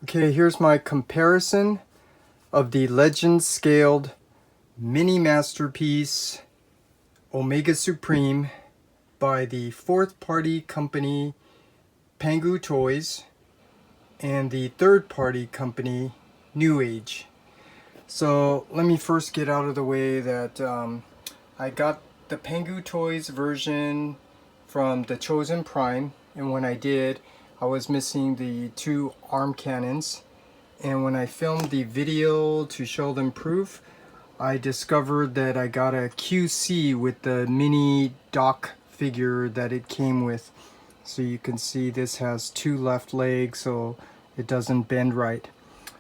Okay, here's my comparison of the Legend Scaled Mini Masterpiece Omega Supreme by the fourth party company Pangu Toys and the third party company NewAge. So let me first get out of the way that I got the Pangu Toys version from the Chosen Prime, and when I did, I was missing the two arm cannons. And when I filmed the video to show them proof, I discovered that I got a QC with the mini dock figure that it came with. So you can see this has two left legs, so it doesn't bend right.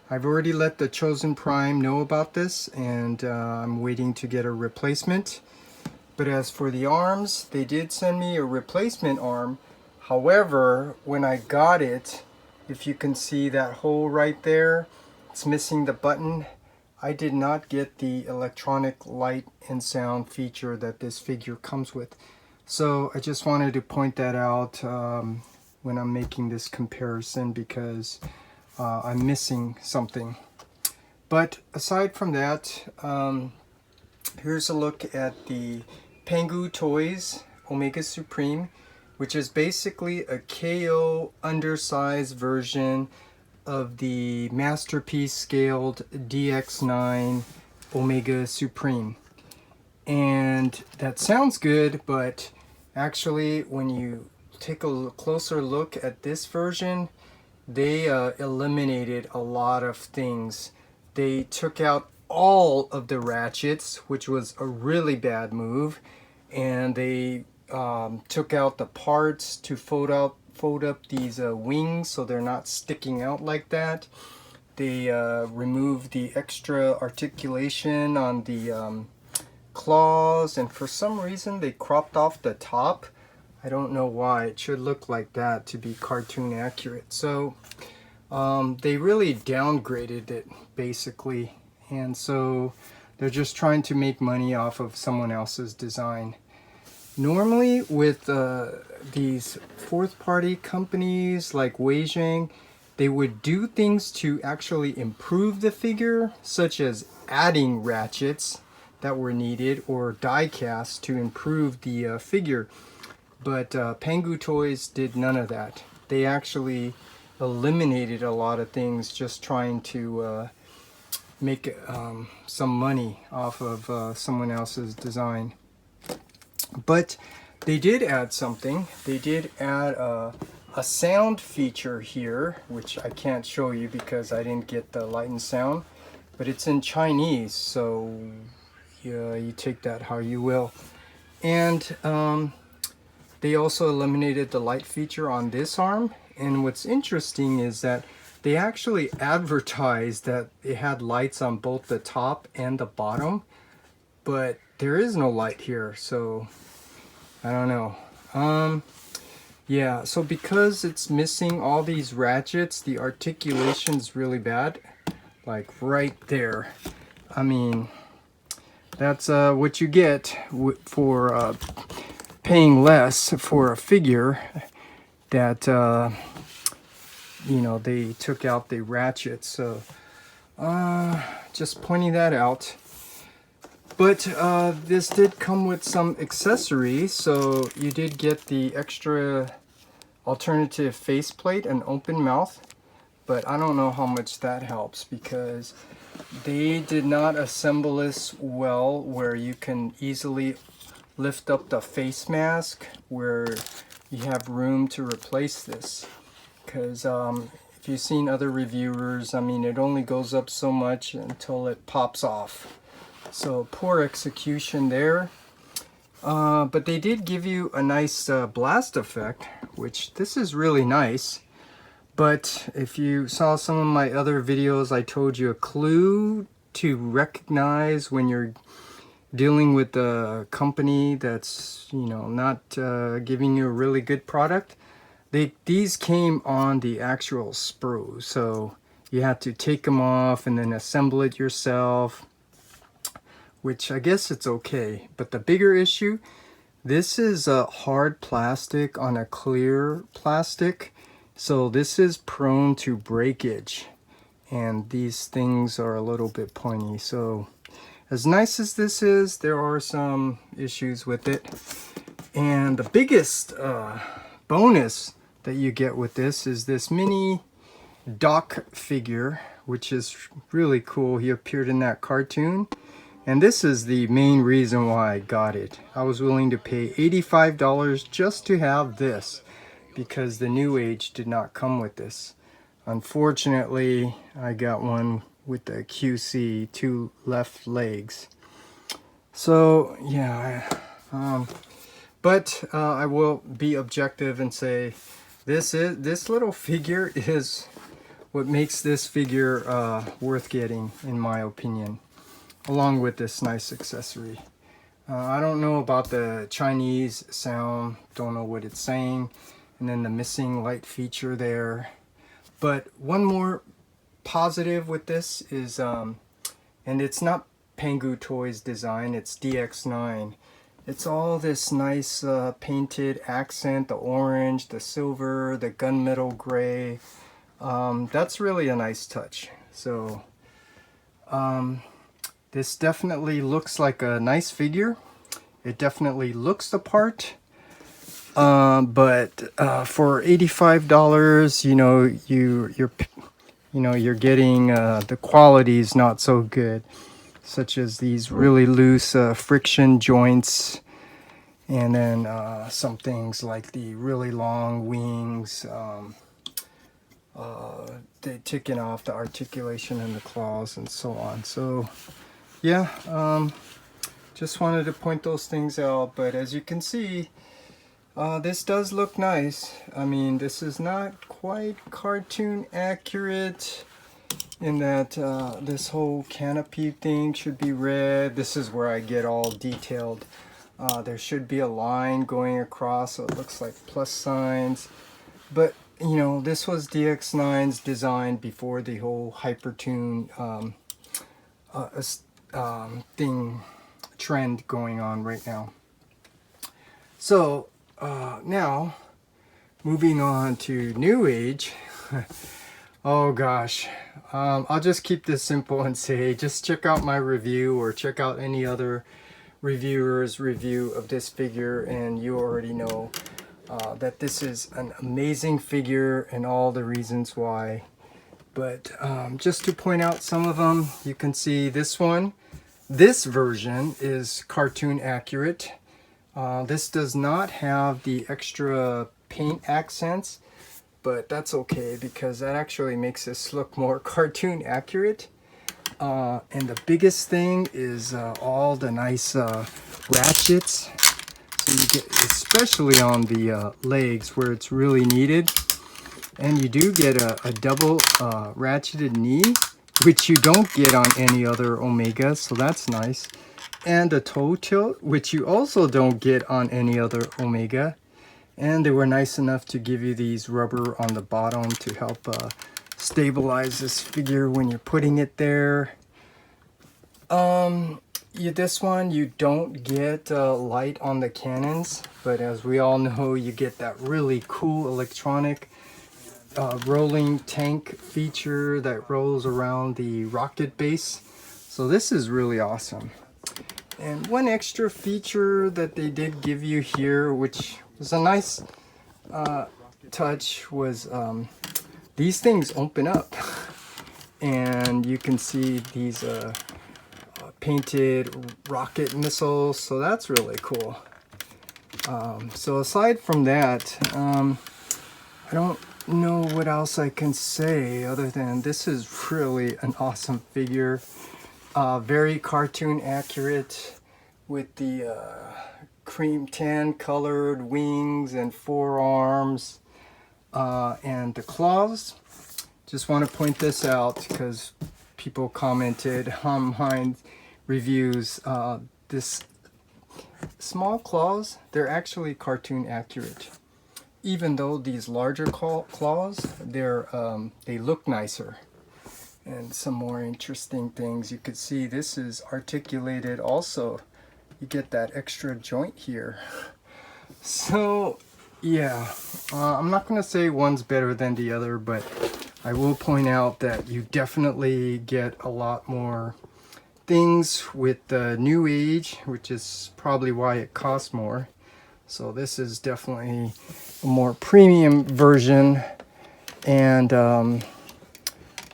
I've already let the Chosen Prime know about this, and I'm waiting to get a replacement. But as for the arms, they did send me a replacement arm. However, when I got it, if you can see that hole right there, it's missing the button. I did not get the electronic light and sound feature that this figure comes with. So I just wanted to point that out when I'm making this comparison, because I'm missing something. But aside from that, here's a look at the Pangu Toys Omega Supreme, which is basically a KO undersized version of the Masterpiece Scaled DX9 Omega Supreme. And that sounds good, but actually when you take a closer look at this version, they eliminated a lot of things. They took out all of the ratchets, which was a really bad move, and they took out the parts to fold up these wings so they're not sticking out like that. They removed the extra articulation on the claws, and for some reason they cropped off the top. I don't know why. It should look like that to be cartoon accurate. So they really downgraded it basically, and so they're just trying to make money off of someone else's design. Normally with these fourth party companies like Weijing, they would do things to actually improve the figure, such as adding ratchets that were needed or die cast to improve the figure. But Pangu Toys did none of that. They actually eliminated a lot of things, just trying to make some money off of someone else's design. But they did add something. They did add a sound feature here, which I can't show you because I didn't get the light and sound, but it's in Chinese, so yeah, you take that how you will. And they also eliminated the light feature on this arm. And what's interesting is that they actually advertised that it had lights on both the top and the bottom, but there is no light here, so I don't know. Yeah, so because it's missing all these ratchets, the articulation's really bad, like right there. I mean, that's what you get for paying less for a figure that you know, they took out the ratchets. So just pointing that out. But this did come with some accessories, so you did get the extra alternative faceplate and open mouth, but I don't know how much that helps because they did not assemble this well, where you can easily lift up the face mask where you have room to replace this. Because if you've seen other reviewers, I mean, it only goes up so much until it pops off. So poor execution there. But they did give you a nice blast effect, which this is really nice. But if you saw some of my other videos, I told you a clue to recognize when you're dealing with a company that's, you know, not giving you a really good product. These came on the actual sprue, so you had to take them off and then assemble it yourself, which I guess it's okay. But the bigger issue, this is a hard plastic on a clear plastic, So this is prone to breakage, and these things are a little bit pointy. So as nice as this is, there are some issues with it. And the biggest bonus that you get with this is this mini Doc figure, which is really cool. He appeared in that cartoon. And this is the main reason why I got it. I was willing to pay $85 just to have this, because the NewAge did not come with this. Unfortunately, I got one with the QC, 2 left legs. So yeah, but I will be objective and say this little figure is what makes this figure worth getting, in my opinion, along with this nice accessory. I don't know about the Chinese sound, don't know what it's saying, and then the missing light feature there. But one more positive with this is, and it's not Pangu Toys design, it's DX9. It's all this nice painted accent, the orange, the silver, the gunmetal gray. That's really a nice touch. So this definitely looks like a nice figure. It definitely looks the part. But for $85, you're getting the quality is not so good, such as these really loose friction joints, and then some things like the really long wings. They taking off the articulation in the claws and so on. So yeah, just wanted to point those things out. But as you can see, this does look nice. I mean, this is not quite cartoon accurate in that this whole canopy thing should be red. This is where I get all detailed. There should be a line going across, so it looks like plus signs. But you know, this was DX9's design before the whole hypertune trend going on right now. So now moving on to NewAge. Oh gosh, I'll just keep this simple and say just check out my review or check out any other reviewer's review of this figure, and you already know that this is an amazing figure and all the reasons why. But just to point out some of them, you can see this one. This version is cartoon accurate. This does not have the extra paint accents, but that's okay because that actually makes this look more cartoon accurate. And the biggest thing is all the nice ratchets. So you get, especially on the legs where it's really needed. And you do get a double ratcheted knee, which you don't get on any other Omega, so that's nice. And a toe tilt, which you also don't get on any other Omega. And they were nice enough to give you these rubber on the bottom to help stabilize this figure when you're putting it there. This one you don't get light on the cannons, but as we all know, you get that really cool electronic rolling tank feature that rolls around the rocket base. So this is really awesome. And one extra feature that they did give you here, which was a nice touch, was these things open up and you can see these painted rocket missiles, so that's really cool. So aside from that, I don't know what else I can say other than this is really an awesome figure. Very cartoon accurate with the cream tan colored wings and forearms and the claws. Just want to point this out because people commented on my reviews. This small claws, they're actually cartoon accurate. Even though these larger claws, they look nicer. And some more interesting things, you could see this is articulated also. You get that extra joint here. So yeah, I'm not going to say one's better than the other, but I will point out that you definitely get a lot more things with the NewAge, which is probably why it costs more. So this is definitely a more premium version, and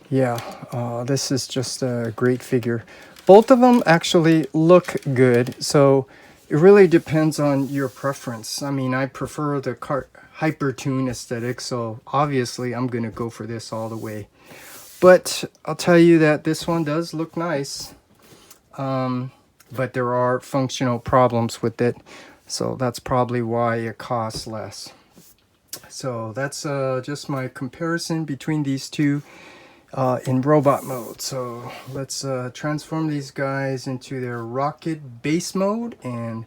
yeah, this is just a great figure. Both of them actually look good, so it really depends on your preference. I mean, I prefer the Hypertoon aesthetic, so obviously I'm gonna go for this all the way. But I'll tell you that this one does look nice, but there are functional problems with it, so that's probably why it costs less. So that's just my comparison between these two in robot mode. So let's transform these guys into their rocket base mode and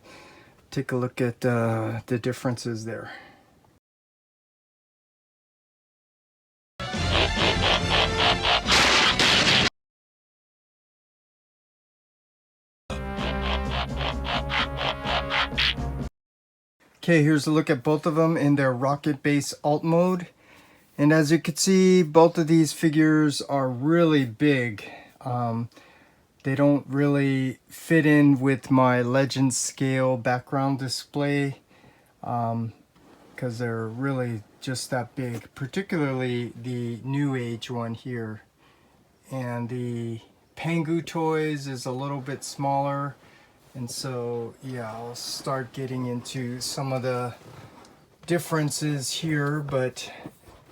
take a look at the differences there. Okay, here's a look at both of them in their rocket base alt mode. And as you can see, both of these figures are really big. They don't really fit in with my Legend scale background display because they're really just that big, particularly the NewAge one here. And the Pangu Toys is a little bit smaller. And so, yeah, I'll start getting into some of the differences here. But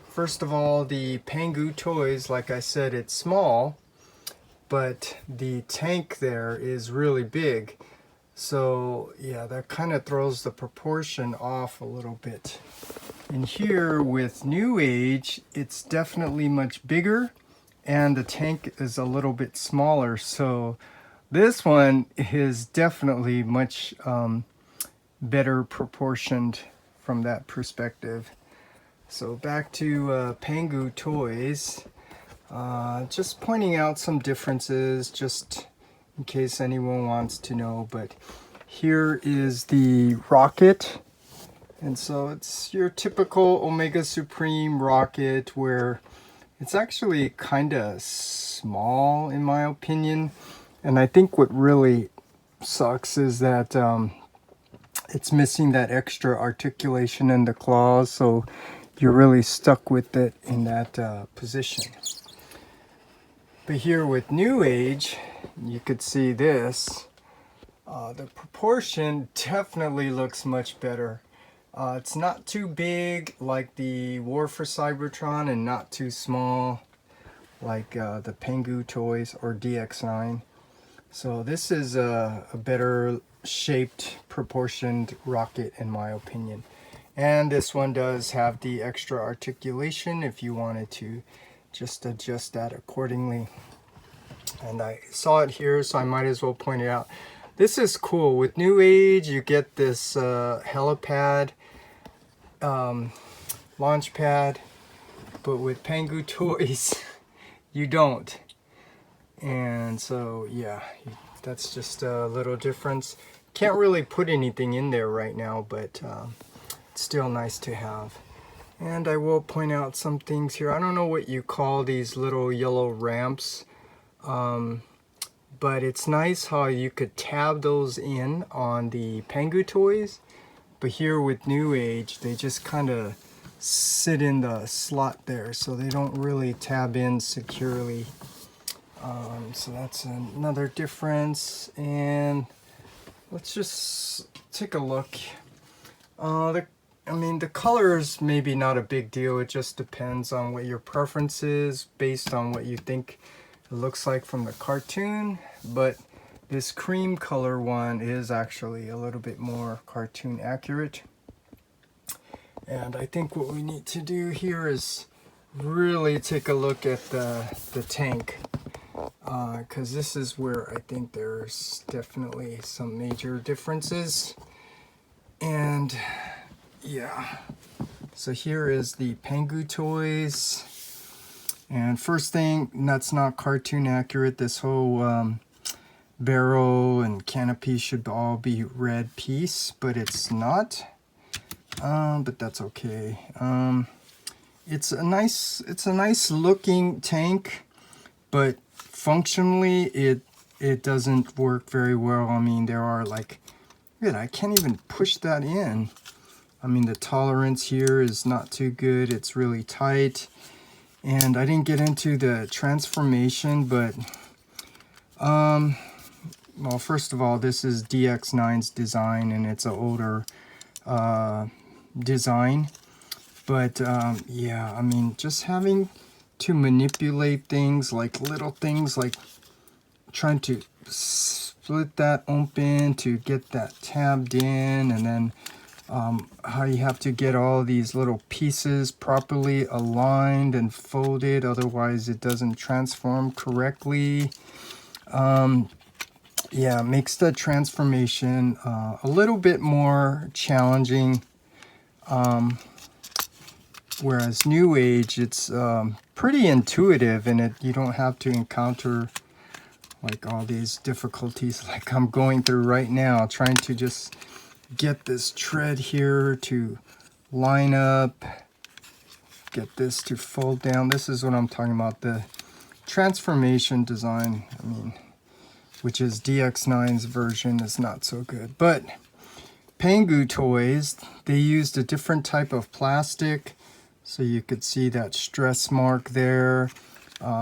first of all, the Pangu Toys, like I said, it's small, but the tank there is really big. So yeah, that kind of throws the proportion off a little bit. And here with NewAge, it's definitely much bigger and the tank is a little bit smaller. So this one is definitely much better proportioned from that perspective. So back to Pangu Toys. Just pointing out some differences just in case anyone wants to know, but here is the rocket, and so it's your typical Omega Supreme rocket where it's actually kind of small in my opinion. And I think what really sucks is that it's missing that extra articulation in the claws, so you're really stuck with it in that position. But here with NewAge, you could see this. The proportion definitely looks much better. It's not too big like the War for Cybertron and not too small like the Pangu Toys or DX9. So this is a better shaped, proportioned rocket in my opinion. And this one does have the extra articulation if you wanted to just adjust that accordingly. And I saw it here, so I might as well point it out. This is cool. With NewAge, you get this helipad, launch pad, but with Pangu Toys, you don't. And so, yeah, that's just a little difference. Can't really put anything in there right now, but it's still nice to have. And I will point out some things here. I don't know what you call these little yellow ramps, but it's nice how you could tab those in on the Pangu Toys. But here with NewAge, they just kind of sit in the slot there, so they don't really tab in securely. So that's another difference. And let's just take a look. I mean, the color is maybe not a big deal. It just depends on what your preference is based on what you think it looks like from the cartoon. But this cream color one is actually a little bit more cartoon accurate. And I think what we need to do here is really take a look at the tank. Because this is where I think there's definitely some major differences. And yeah, so here is the Pangu Toys. And first thing, that's not cartoon accurate. This whole barrel and canopy should all be red piece, but it's not. but that's okay. It's a nice looking tank, but functionally it doesn't work very well. I mean, there are like, good, I can't even push that in. I mean, the tolerance here is not too good. It's really tight. And I didn't get into the transformation, but well, first of all, this is DX9's design, and it's an older design. But yeah, I mean, just having to manipulate things, like little things like trying to split that open to get that tabbed in, and then how you have to get all these little pieces properly aligned and folded, otherwise it doesn't transform correctly. Yeah, makes the transformation a little bit more challenging. Whereas NewAge, it's pretty intuitive, and you don't have to encounter like all these difficulties like I'm going through right now, trying to just get this tread here to line up, get this to fold down. This is what I'm talking about, the transformation design. I mean, which is DX9's version, is not so good. But Pangu Toys, they used a different type of plastic, so you could see that stress mark there.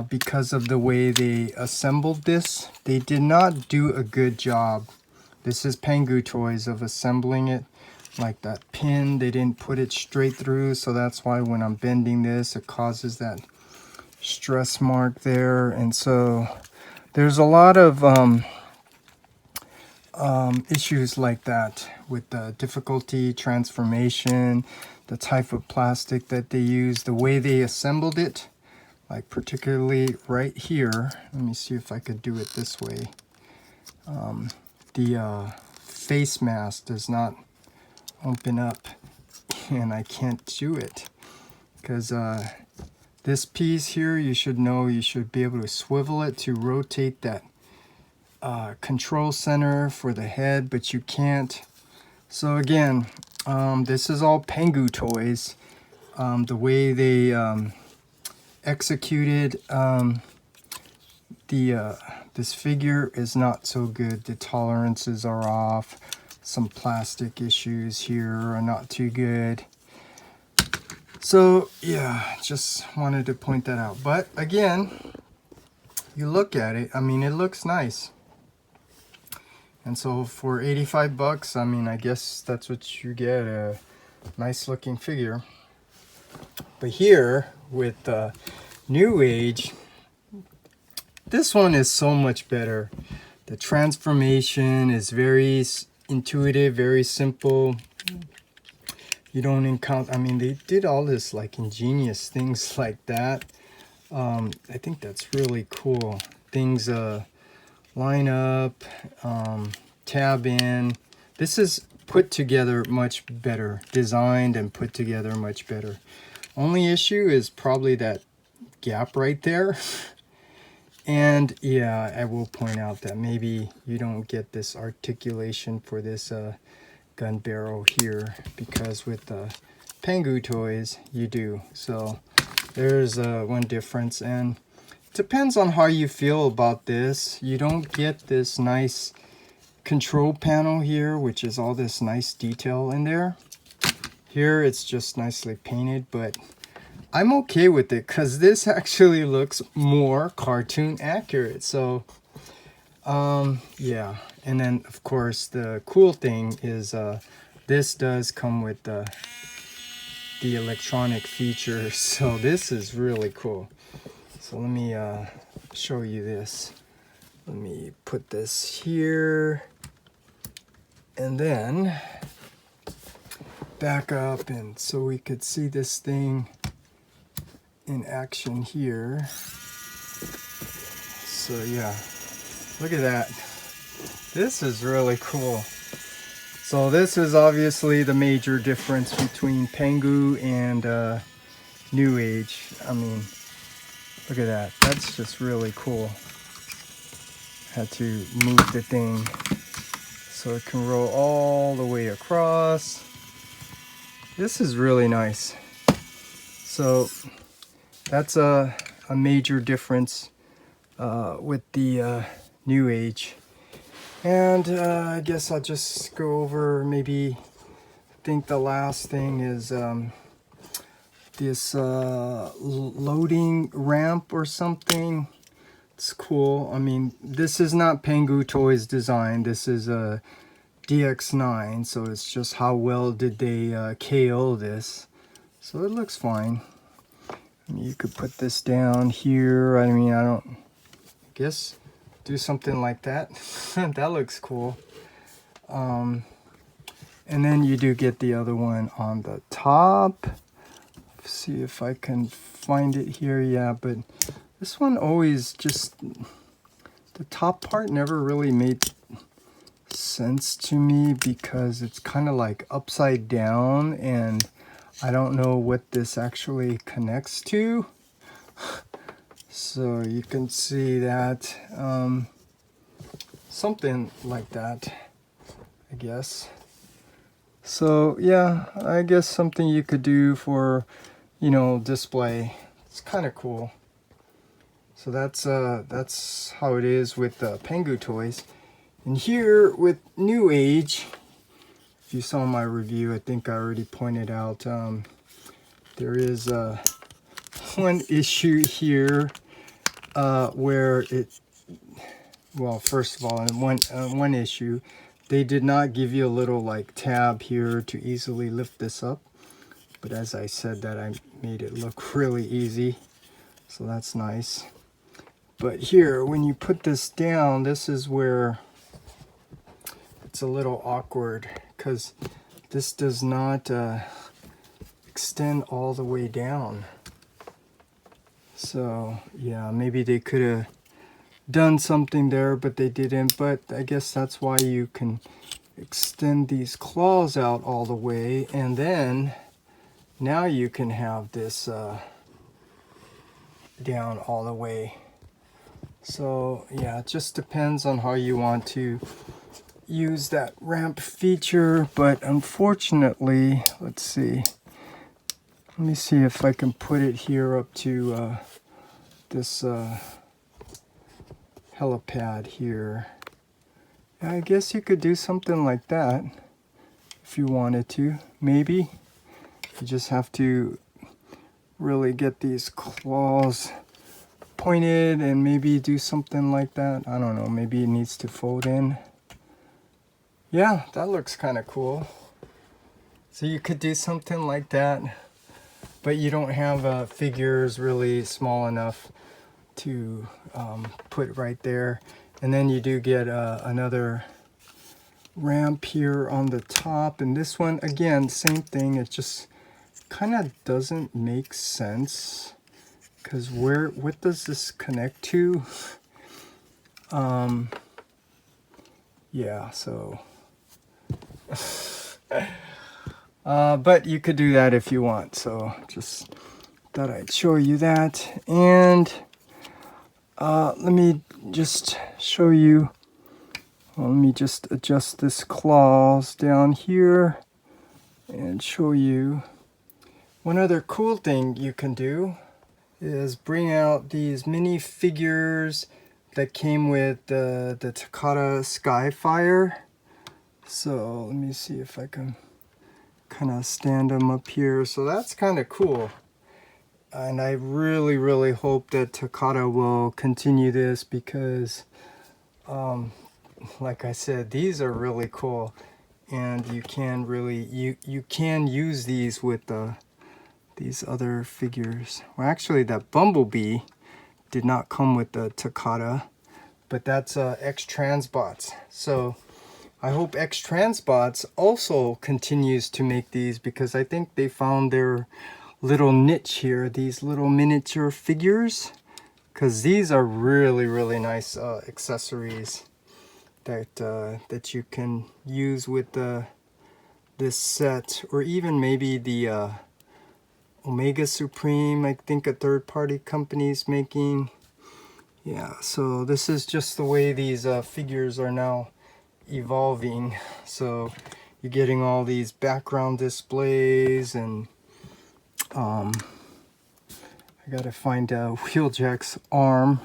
Because of the way they assembled this, they did not do a good job. This is Pangu Toys of assembling it. Like that pin, they didn't put it straight through, so that's why when I'm bending this, it causes that stress mark there. And so there's a lot of issues like that with the difficulty, transformation, the type of plastic that they use, the way they assembled it. Like particularly right here, let me see if I could do it this way. The face mask does not open up, and I can't do it because this piece here, you should know, you should be able to swivel it to rotate that control center for the head, but you can't. So again, this is all Pangu Toys. The way they executed this figure is not so good. The tolerances are off. Some plastic issues here are not too good. So yeah, just wanted to point that out. But again, you look at it, I mean, it looks nice. And so for 85 bucks, I mean, I guess that's what you get, a nice looking figure. But here with NewAge, this one is so much better. The transformation is very intuitive, very simple. You don't encounter, I mean, they did all this like ingenious things like that. I think that's really cool. Things line up, tab in. This is put together much better, designed and put together much better. Only issue is probably that gap right there. And yeah, I will point out that maybe you don't get this articulation for this gun barrel here, because with Pangu Toys you do. So there's one difference, and it depends on how you feel about this. You don't get this nice control panel here, which is all this nice detail in there. Here it's just nicely painted, but I'm okay with it because this actually looks more cartoon accurate. So yeah, and then of course the cool thing is this does come with the electronic features, so this is really cool. So let me show you this. Let me put this here and then back up, and so we could see this thing in action here. So yeah, look at that. This is really cool. So this is obviously the major difference between Pangu and NewAge. I mean, look at that. That's just really cool. Had to move the thing so it can roll all the way across. This is really nice. So that's a major difference with the NewAge. And I guess I'll just go over maybe, I think the last thing is this loading ramp or something. It's cool. I mean, this is not Pangu Toys design. This is a DX9, so it's just how well did they KO this. So it looks fine. I mean, you could put this down here. I mean, I guess do something like that. That looks cool. And then you do get the other one on the top. Let's see if I can find it here. Yeah, but this one always just, the top part never really made sense to me because it's kind of like upside down and I don't know what this actually connects to. So you can see that something like that, I guess. So yeah, I guess something you could do for, you know, display. It's kind of cool. So that's how it is with Pangu Toys. And here with NewAge, if you saw my review, I think I already pointed out there is one issue here where it, well, first of all, one issue, they did not give you a little like tab here to easily lift this up. But as I said, that I made it look really easy, so that's nice. But here, when you put this down, this is where it's a little awkward because this does not extend all the way down. So yeah, maybe they could have done something there, but they didn't. But I guess that's why you can extend these claws out all the way, and then now you can have this down all the way. So yeah, it just depends on how you want to use that ramp feature. But unfortunately, let's see, let me see if I can put it here up to this helipad here. I guess you could do something like that if you wanted to. Maybe you just have to really get these claws pointed and maybe do something like that. I don't know, maybe it needs to fold in. Yeah, that looks kind of cool. So you could do something like that, but you don't have figures really small enough to put right there. And then you do get another ramp here on the top, and this one again, same thing. It just kind of doesn't make sense because what does this connect to? Yeah, so but you could do that if you want. So just thought I'd show you that. And let me just show you. Well, let me just adjust this claws down here and show you. One other cool thing you can do is bring out these mini figures that came with the Takata Skyfire. So let me see if I can kind of stand them up here. So that's kind of cool. And I really, really hope that Takata will continue this because, like I said, these are really cool. And you can really, you can use these with these other figures. Well, actually, that Bumblebee did not come with the Takata, but that's X-Transbots. So I hope X-Transbots also continues to make these because I think they found their little niche here, these little miniature figures, because these are really, really nice accessories that that you can use with this set, or even maybe the Omega Supreme, I think a third-party company is making. Yeah, so this is just the way these figures are now evolving. So you're getting all these background displays, and I gotta find Wheeljack's arm.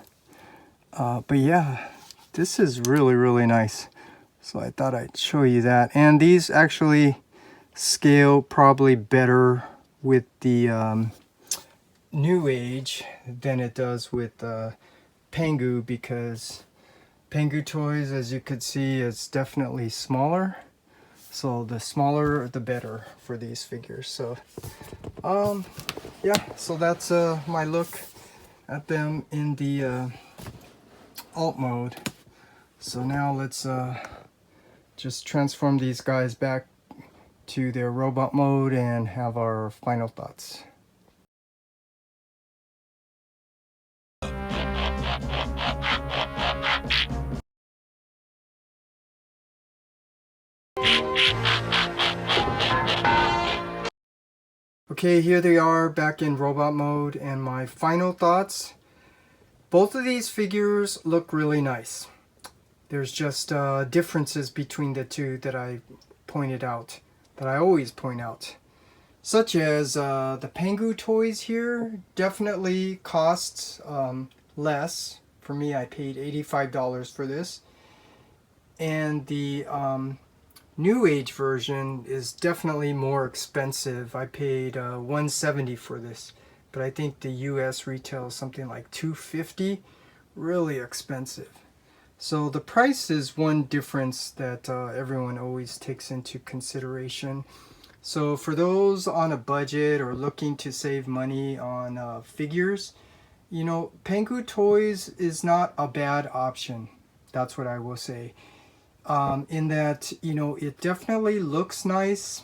But yeah, this is really nice. So I thought I'd show you that. And these actually scale probably better with the NewAge than it does with Pangu, because Pangu Toys, as you could see, is definitely smaller. So the smaller the better for these figures. So yeah, so that's my look at them in the alt mode. So now let's just transform these guys back to their robot mode and have our final thoughts. Okay, here they are back in robot mode, and my final thoughts. Both of these figures look really nice. There's just differences between the two that I pointed out, that I always point out. Such as the Pangu Toys here definitely costs less. For me, I paid $85 for this. And the NewAge version is definitely more expensive. I paid $170 for this, but I think the US retail is something like $250. Really expensive. So the price is one difference that everyone always takes into consideration. So for those on a budget or looking to save money on figures, you know, Pangu Toys is not a bad option. That's what I will say. In that, you know, it definitely looks nice.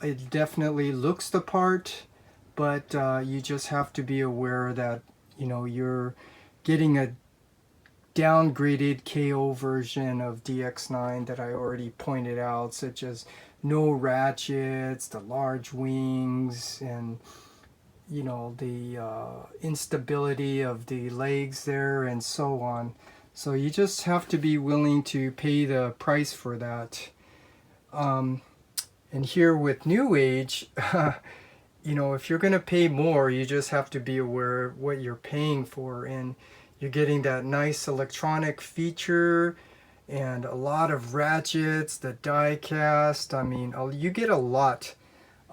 It definitely looks the part, but you just have to be aware that, you know, you're getting a downgraded KO version of DX9 that I already pointed out, such as no ratchets, the large wings, and you know, the instability of the legs there, and so on. So you just have to be willing to pay the price for that. And here with NewAge, you know, if you're going to pay more, you just have to be aware of what you're paying for. And you're getting that nice electronic feature and a lot of ratchets, the die cast. I mean, you get a lot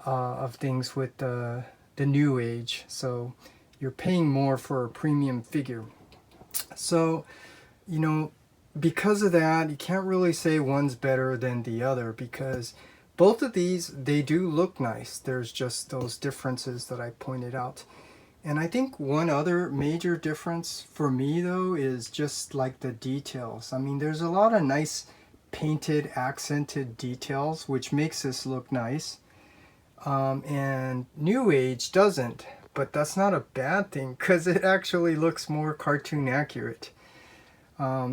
of things with the NewAge. So you're paying more for a premium figure. So, you know, because of that, you can't really say one's better than the other, because both of these, they do look nice. There's just those differences that I pointed out. And I think one other major difference for me, though, is just like the details. I mean, there's a lot of nice painted, accented details, which makes this look nice. And NewAge doesn't, but that's not a bad thing, because it actually looks more cartoon accurate.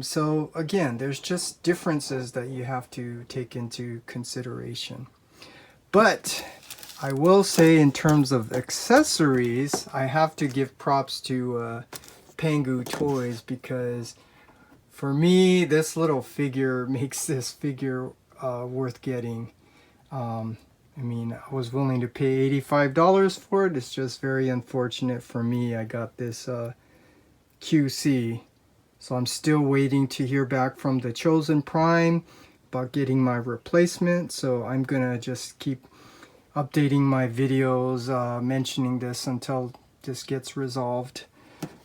So again, there's just differences that you have to take into consideration. But I will say, in terms of accessories, I have to give props to Pangu Toys, because for me, this little figure makes this figure worth getting. I mean, I was willing to pay $85 for it. It's just very unfortunate for me. I got this QC. So I'm still waiting to hear back from the Chosen Prime about getting my replacement. So I'm gonna just keep updating my videos mentioning this until this gets resolved.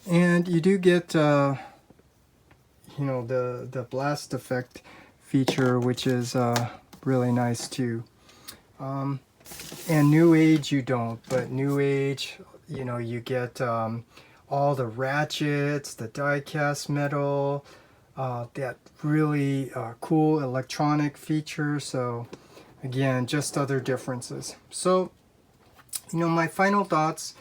And you do get you know, the blast effect feature, which is really nice too. And NewAge you don't, but NewAge, you know, you get all the ratchets, the die-cast metal, that really cool electronic feature. So again, just other differences. So, you know, my final thoughts,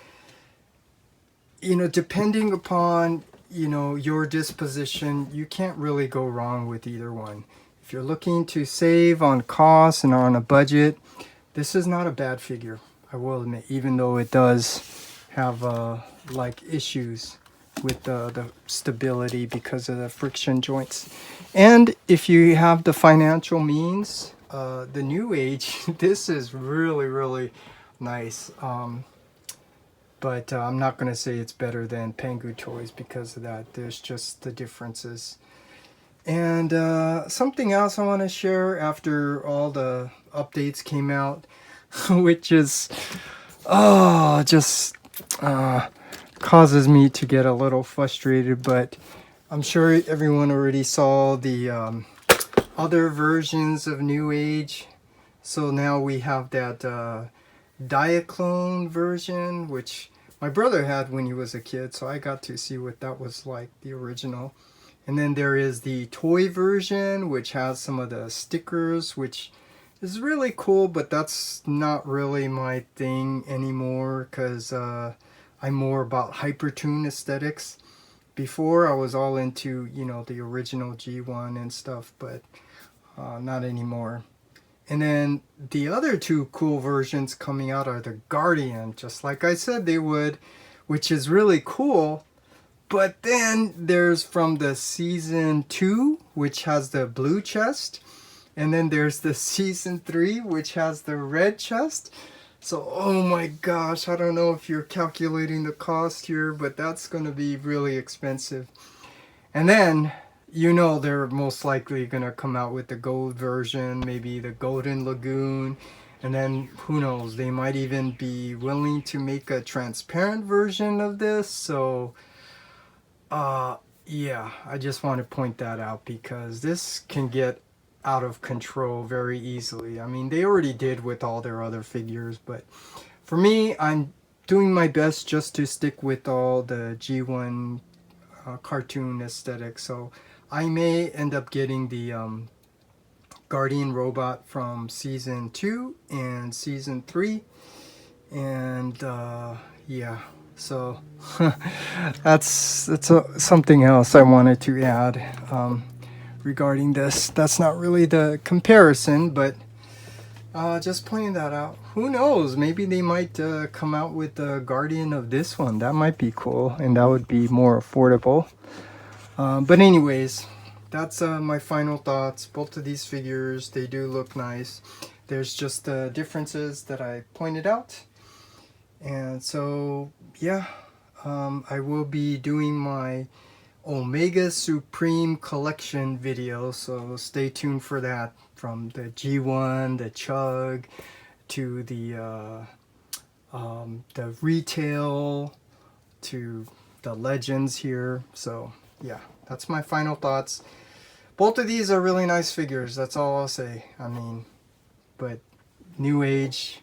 you know, depending upon, you know, your disposition, you can't really go wrong with either one. If you're looking to save on costs and on a budget, this is not a bad figure, I will admit, even though it does have like issues with the stability because of the friction joints. And if you have the financial means, the NewAge, this is really nice. But I'm not going to say it's better than Pangu Toys because of that. There's just the differences. And something else I want to share after all the updates came out, which is, just causes me to get a little frustrated. But I'm sure everyone already saw the other versions of NewAge. So now we have that Diaclone version, which my brother had when he was a kid, so I got to see what that was like, the original. And then there is the toy version, which has some of the stickers, which is really cool, but that's not really my thing anymore because I'm more about hypertune aesthetics. Before I was all into, you know, the original G1 and stuff, but not anymore. And then the other two cool versions coming out are the Guardian, just like I said they would, which is really cool. But then there's from the Season 2, which has the blue chest. And then there's the Season 3, which has the red chest. So, oh my gosh, I don't know if you're calculating the cost here, but that's going to be really expensive. And then, you know, they're most likely going to come out with the gold version, maybe the Golden Lagoon. And then, who knows, they might even be willing to make a transparent version of this. So, yeah, I just want to point that out because this can get out of control very easily. I mean, they already did with all their other figures, but for me, I'm doing my best just to stick with all the G1 cartoon aesthetic. So I may end up getting the Guardian robot from Season 2 and Season 3. And yeah, so that's something else I wanted to add regarding this. That's not really the comparison, but just pointing that out. Who knows? Maybe they might come out with the Guardian of this one. That might be cool, and that would be more affordable. But anyways, that's my final thoughts. Both of these figures, they do look nice. There's just the differences that I pointed out. And so, yeah, I will be doing my Omega Supreme collection video, so stay tuned for that. From the G1, the Chug, to the retail, to the Legends here. So yeah, that's my final thoughts. Both of these are really nice figures, that's all I'll say. I mean, but NewAge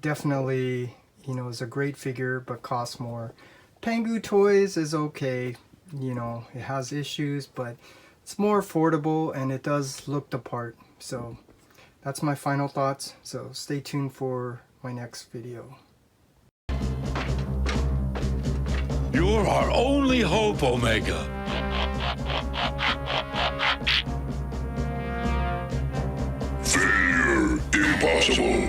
definitely, you know, is a great figure, but costs more. Pangu Toys is okay, you know, it has issues, but it's more affordable and it does look the part. So that's my final thoughts. So stay tuned for my next video. You're our only hope, Omega. Failure impossible.